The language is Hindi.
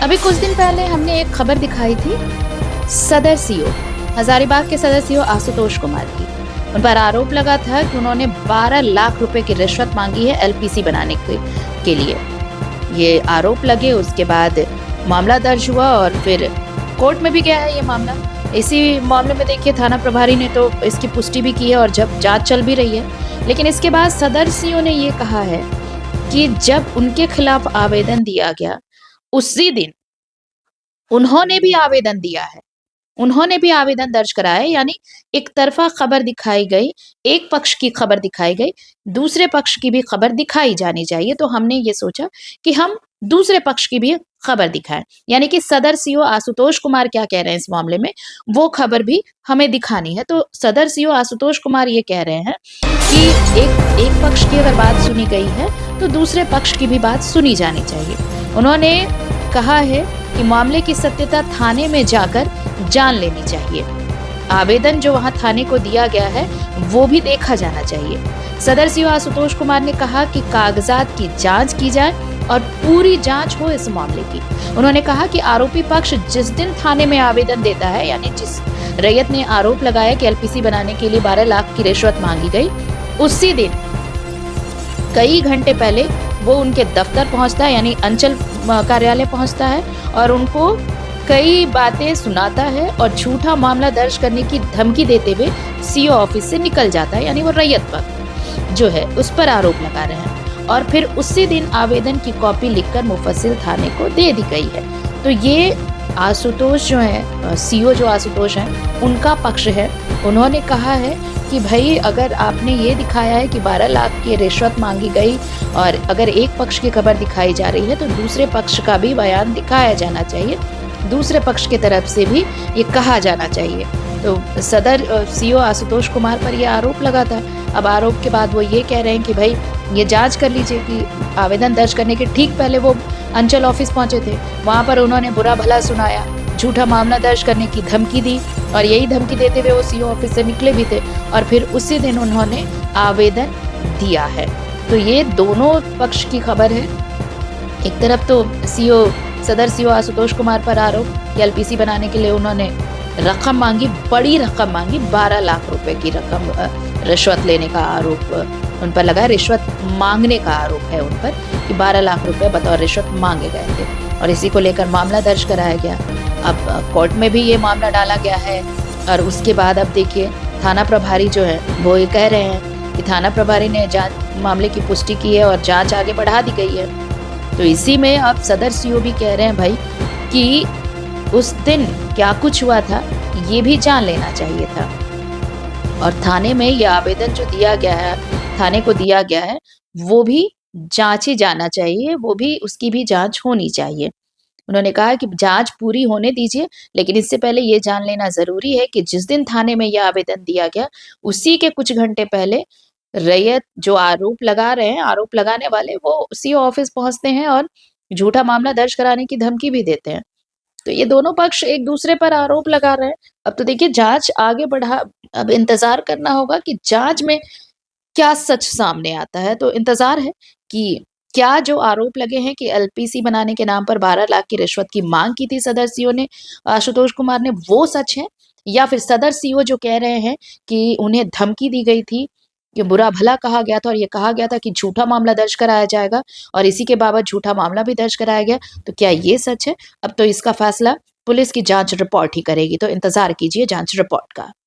अभी कुछ दिन पहले हमने एक खबर दिखाई थी सदर सीओ हजारीबाग के सदर सीओ आशुतोष कुमार की। उन पर आरोप लगा था कि उन्होंने 12 लाख रुपए की रिश्वत मांगी है एलपीसी बनाने के लिए। ये आरोप लगे, उसके बाद मामला दर्ज हुआ और फिर कोर्ट में भी गया है ये मामला। इसी मामले में देखिए थाना प्रभारी ने तो इसकी पुष्टि भी की है और जब जांच चल भी रही है। लेकिन इसके बाद सदर सीओ ने ये कहा है कि जब उनके खिलाफ आवेदन दिया गया उसी दिन उन्होंने भी आवेदन दिया है। उन्होंने भी आवेदन दर्ज कराया है, यानी एक तरफा खबर दिखाई गई, एक पक्ष की खबर दिखाई गई, दूसरे पक्ष की भी खबर दिखाई जानी चाहिए। तो हमने ये सोचा कि हम दूसरे पक्ष की भी खबर दिखाएं, यानी कि सदर सीओ आशुतोष कुमार क्या कह रहे हैं इस मामले में, वो खबर भी हमें दिखानी है। तो सदर सीओ आशुतोष कुमार ये कह रहे हैं कि एक पक्ष की अगर बात सुनी गई है तो दूसरे पक्ष की भी बात सुनी जानी चाहिए। उन्होंने कहा है कि मामले की सत्यता थाने में जाकर जान लेनी चाहिए। आवेदन जो वहां थाने को दिया गया है वो भी देखा जाना चाहिए। सदर सीओ आशुतोष कुमार ने कहा कि कागजात की जांच की जाए और पूरी जांच हो इस मामले की। उन्होंने कहा कि आरोपी पक्ष जिस दिन थाने में आवेदन देता है, यानी जिस रैयत ने आरोप लगाया कि एलपीसी बनाने के लिए 12 लाख की रिश्वत मांगी गई, उसी दिन कई घंटे पहले वो उनके दफ्तर पहुंचता है, यानी अंचल कार्यालय पहुंचता है और उनको कई बातें सुनाता है और झूठा मामला दर्ज करने की धमकी देते हुए सीओ ऑफिस से निकल जाता है, यानी वो रैयत पर जो है उस पर आरोप लगा रहे हैं। और फिर उसी दिन आवेदन की कॉपी लिखकर मुफस्सिल थाने को दे दी गई है। तो ये आशुतोष जो है, सीओ जो आशुतोष हैं, उनका पक्ष है। उन्होंने कहा है कि भाई अगर आपने ये दिखाया है कि 12 लाख की रिश्वत मांगी गई और अगर एक पक्ष की खबर दिखाई जा रही है तो दूसरे पक्ष का भी बयान दिखाया जाना चाहिए, दूसरे पक्ष की तरफ से भी ये कहा जाना चाहिए। तो सदर सीओ आशुतोष कुमार पर ये आरोप लगा था। अब आरोप के बाद वो ये कह रहे हैं कि भाई ये जांच कर लीजिए कि आवेदन दर्ज करने के ठीक पहले वो अंचल ऑफिस पहुंचे थे, वहां पर उन्होंने बुरा भला सुनाया, झूठा मामला दर्ज करने की धमकी दी और यही धमकी देते हुए वो सीओ ऑफिस से निकले भी थे और फिर उसी दिन उन्होंने आवेदन दिया है। तो ये दोनों पक्ष की खबर है। एक तरफ तो सदर सीओ आशुतोष कुमार पर आरोप कि एलपीसी बनाने के लिए उन्होंने रकम मांगी, बड़ी रकम मांगी, 12 लाख रुपए की रकम रिश्वत लेने का आरोप उन पर लगा है। रिश्वत मांगने का आरोप है उन पर कि 12 लाख रुपए बतौर रिश्वत मांगे गए थे और इसी को लेकर मामला दर्ज कराया गया। अब कोर्ट में भी ये मामला डाला गया है और उसके बाद अब देखिए थाना प्रभारी जो है वो ये कह रहे हैं कि थाना प्रभारी ने जांच मामले की पुष्टि की है और जांच आगे बढ़ा दी गई है। तो इसी में अब सदर सीओ भी कह रहे हैं भाई कि उस दिन क्या कुछ हुआ था ये भी जान लेना चाहिए था और थाने में ये आवेदन जो दिया गया है, थाने को दिया गया है, वो भी जांची जाना चाहिए, वो भी उसकी भी जांच होनी चाहिए। उन्होंने कहा कि जांच पूरी होने दीजिए, लेकिन इससे पहले ये जान लेना जरूरी है कि जिस दिन थाने में यह आवेदन दिया गया उसी के कुछ घंटे पहले रैयत जो आरोप लगा रहे हैं, आरोप लगाने वाले, वो सीओ ऑफिस पहुंचते हैं और झूठा मामला दर्ज कराने की धमकी भी देते हैं। तो ये दोनों पक्ष एक दूसरे पर आरोप लगा रहे हैं। अब तो देखिए जांच आगे बढ़ा, अब इंतजार करना होगा कि जांच में क्या सच सामने आता है। तो इंतजार है कि क्या जो आरोप लगे हैं कि एलपीसी बनाने के नाम पर 12 लाख की रिश्वत की मांग की थी सदर सीओ ने, आशुतोष कुमार ने, वो सच है या फिर सदर सीओ जो कह रहे हैं कि उन्हें धमकी दी गई थी, कि बुरा भला कहा गया था और ये कहा गया था कि झूठा मामला दर्ज कराया जाएगा और इसी के बाबत झूठा मामला भी दर्ज कराया गया। तो क्या ये सच है? अब तो इसका फैसला पुलिस की जांच रिपोर्ट ही करेगी। तो इंतजार कीजिए जांच रिपोर्ट का।